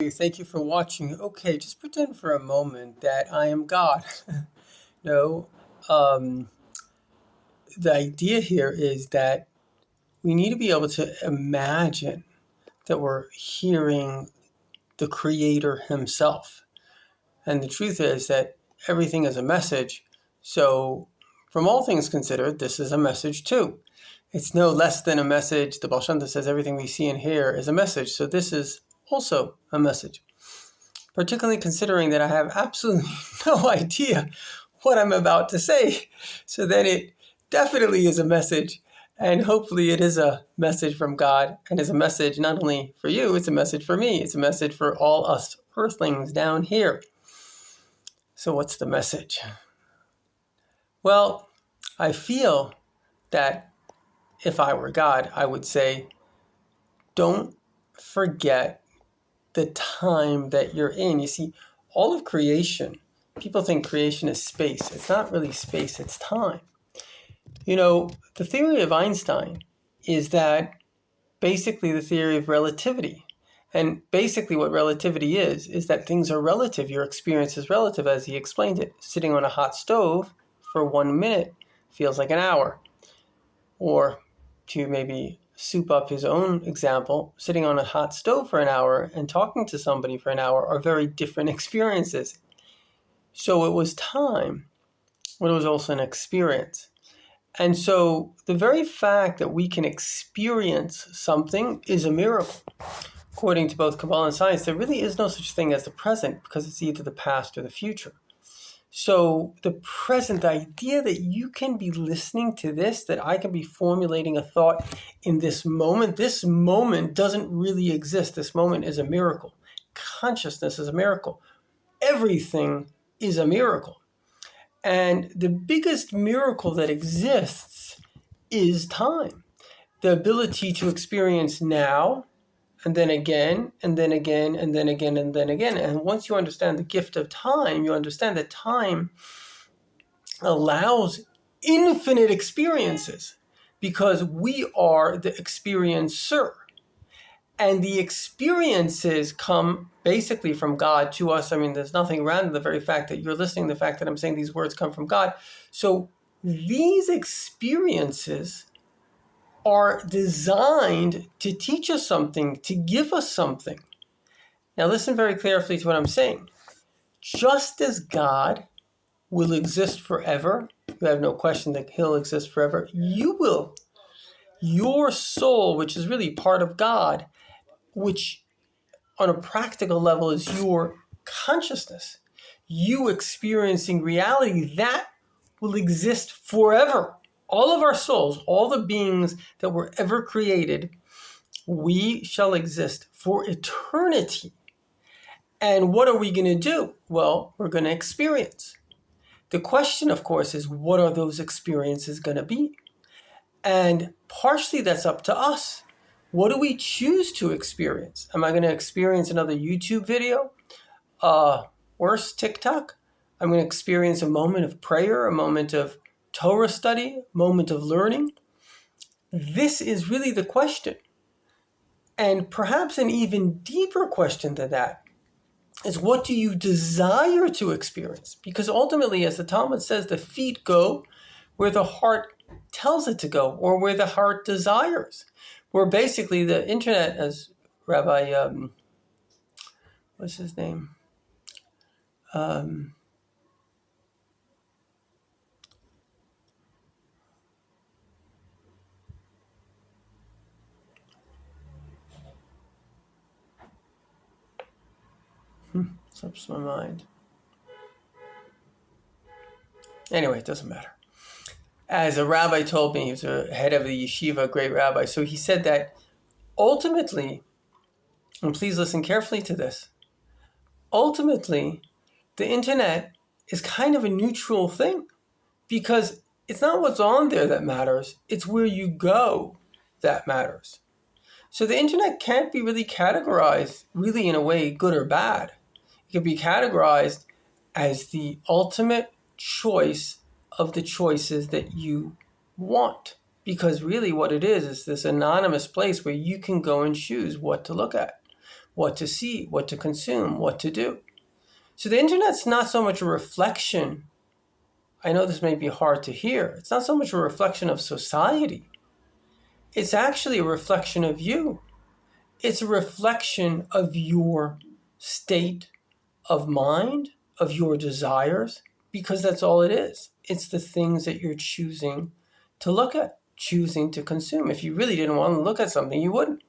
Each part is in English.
Thank you for watching. Okay, just pretend for a moment that I am God. No, um, the idea here is that we need to be able to imagine that we're hearing the Creator Himself. And the truth is that everything is a message. So, from all things considered, this is a message too. It's no less than a message. The Baal Shem Tov says everything we see and hear is a message. So, this is also a message. Particularly considering that I have absolutely no idea what I'm about to say. So then it definitely is a message, and hopefully it is a message from God, and is a message not only for you, it's a message for me, it's a message for all us earthlings down here. So what's the message? Well, I feel that if I were God, I would say, don't forget the time that you're in. You see, all of creation, people think creation is space. It's not really space, it's time. You know, the theory of Einstein is that basically the theory of relativity. And basically what relativity is that things are relative. Your experience is relative, as he explained it. Sitting on a hot stove for 1 minute feels like an hour. Or to maybe soup up his own example, sitting on a hot stove for an hour and talking to somebody for an hour are very different experiences. So it was time, but it was also an experience. And so the very fact that we can experience something is a miracle. According to both Kabbalah and science, there really is no such thing as the present because it's either the past or the future. So the present, the idea that you can be listening to this, that I can be formulating a thought in this moment doesn't really exist. This moment is a miracle. Consciousness is a miracle. Everything is a miracle. And the biggest miracle that exists is time. The ability to experience now, and then again, and then again, and then again, and then again. And once you understand the gift of time, you understand that time allows infinite experiences because we are the experiencer. And the experiences come basically from God to us. I mean, there's nothing random. The very fact that you're listening, the fact that I'm saying these words come from God. So these experiences are designed to teach us something, to give us something. Now listen very carefully to what I'm saying. Just as God will exist forever, you have no question that He'll exist forever, you will. Your soul, which is really part of God, which on a practical level is your consciousness, you experiencing reality, that will exist forever. All of our souls, all the beings that were ever created, we shall exist for eternity. And what are we going to do? Well, we're going to experience. The question, of course, is what are those experiences going to be? And partially that's up to us. What do we choose to experience? Am I going to experience another YouTube video? Worse, TikTok? I'm going to experience a moment of prayer, a moment of Torah study, a moment of learning. This is really the question. And perhaps an even deeper question than that is what do you desire to experience? Because ultimately, as the Talmud says, the feet go where the heart tells it to go, or where the heart desires. Where basically the internet, as Rabbi, what's his name? Slips my mind. Anyway, it doesn't matter. As a rabbi told me, he was a head of the yeshiva, a great rabbi, so he said that ultimately, and please listen carefully to this, ultimately, the internet is kind of a neutral thing because it's not what's on there that matters, it's where you go that matters. So the internet can't be really categorized, really in a way, good or bad. It can be categorized as the ultimate choice of the choices that you want. Because really what it is this anonymous place where you can go and choose what to look at, what to see, what to consume, what to do. So the internet's not so much a reflection. I know this may be hard to hear. It's not so much a reflection of society. It's actually a reflection of you. It's a reflection of your state of mind, of your desires, because that's all it is. It's the things that you're choosing to look at, choosing to consume. If you really didn't want to look at something, you wouldn't.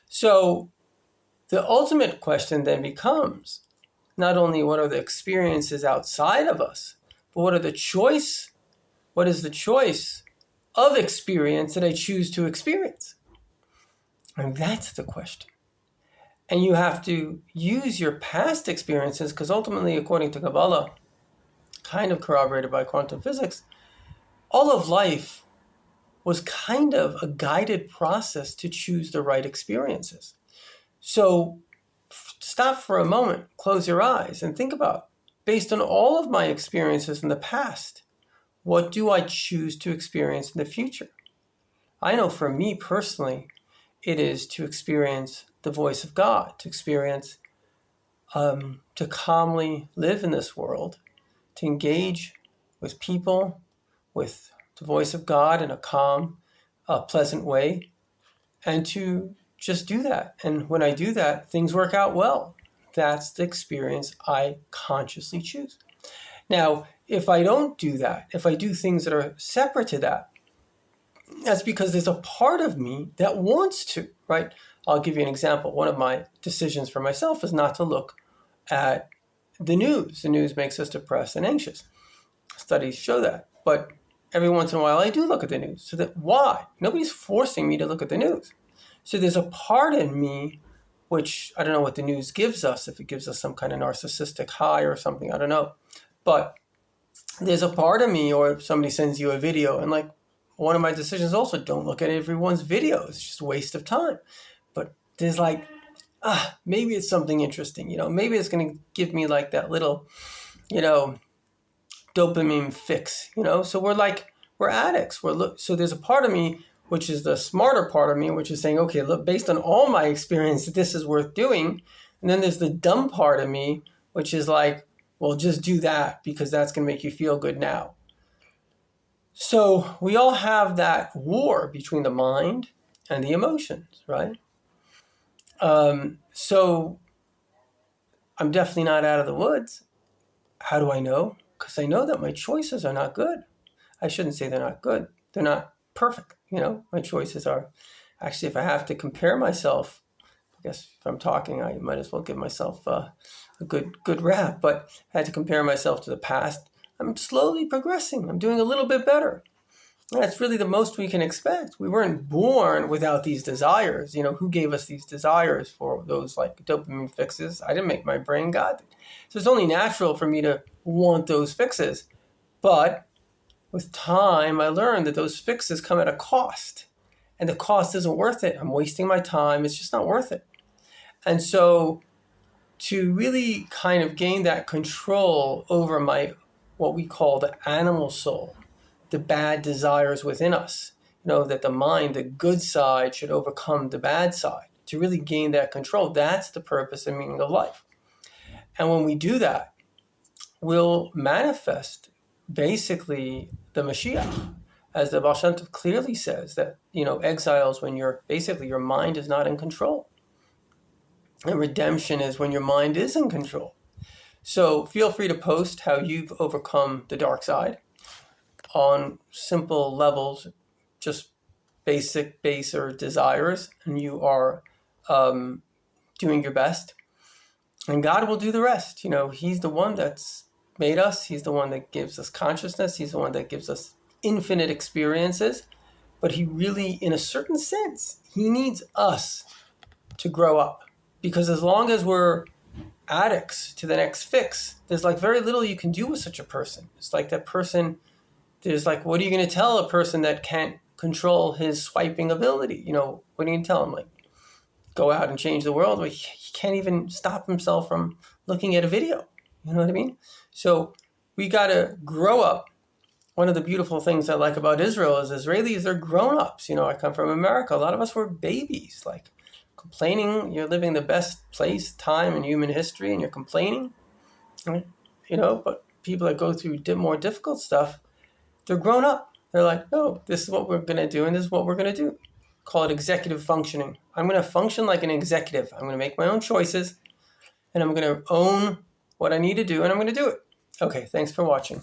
So the ultimate question then becomes not only what are the experiences outside of us, but what is the choice of experience that I choose to experience? And that's the question. And you have to use your past experiences, because ultimately, according to Kabbalah, kind of corroborated by quantum physics, all of life was kind of a guided process to choose the right experiences. So stop for a moment, close your eyes, and think about, based on all of my experiences in the past, what do I choose to experience in the future? I know for me personally, it is to experience the voice of God, to experience, to calmly live in this world, to engage with people, with the voice of God in a calm, pleasant way, and to just do that. And when I do that, things work out well. That's the experience I consciously choose. Now, if I don't do that, if I do things that are separate to that, that's because there's a part of me that wants to, right? I'll give you an example. One of my decisions for myself is not to look at the news. The news makes us depressed and anxious. Studies show that. But every once in a while, I do look at the news. So that why? Nobody's forcing me to look at the news. So there's a part in me, which I don't know what the news gives us, if it gives us some kind of narcissistic high or something, I don't know. But there's a part of me, or if somebody sends you a video, and like one of my decisions also, don't look at everyone's videos. It's just a waste of time. But there's like, maybe it's something interesting, maybe it's going to give me like that little, dopamine fix, So we're addicts. So there's a part of me, which is the smarter part of me, which is saying, okay, look, based on all my experience, this is worth doing. And then there's the dumb part of me, which is like, well, just do that because that's going to make you feel good now. So we all have that war between the mind and the emotions, right? So I'm definitely not out of the woods. How do I know? Because I know that my choices are not good. I shouldn't say they're not good. They're not perfect. My choices are, actually, if I have to compare myself, I guess if I'm talking, I might as well give myself a good rap. But if I had to compare myself to the past, I'm slowly progressing. I'm doing a little bit better. That's really the most we can expect. We weren't born without these desires. Who gave us these desires for those like dopamine fixes? I didn't make my brain, God did. So it's only natural for me to want those fixes. But with time, I learned that those fixes come at a cost. And the cost isn't worth it. I'm wasting my time. It's just not worth it. And so to really kind of gain that control over what we call the animal soul, the bad desires within us, that the mind, the good side, should overcome the bad side. To really gain that control, that's the purpose and meaning of life. And when we do that, we'll manifest basically the Mashiach. As the Baal Shem Tov clearly says, that, exiles when your mind is not in control. And redemption is when your mind is in control. So feel free to post how you've overcome the dark side on simple levels, just baser desires, and you are doing your best. And God will do the rest. He's the one that's made us. He's the one that gives us consciousness. He's the one that gives us infinite experiences. But he really, in a certain sense, he needs us to grow up. Because as long as we're addicts to the next fix, there's like very little you can do with such a person. It's like that person, there's like, what are you going to tell a person that can't control his swiping ability? What are you going to tell him? Like, go out and change the world? Well, he can't even stop himself from looking at a video. You know what I mean? So we got to grow up. One of the beautiful things I like about Israel is Israelis are grown-ups. I come from America. A lot of us were babies, like complaining, you're living the best place, time in human history, and you're complaining. But people that go through more difficult stuff, they're grown up. They're like, no, this is what we're going to do, and this is what we're going to do. Call it executive functioning. I'm going to function like an executive. I'm going to make my own choices, and I'm going to own what I need to do, and I'm going to do it. Okay, thanks for watching.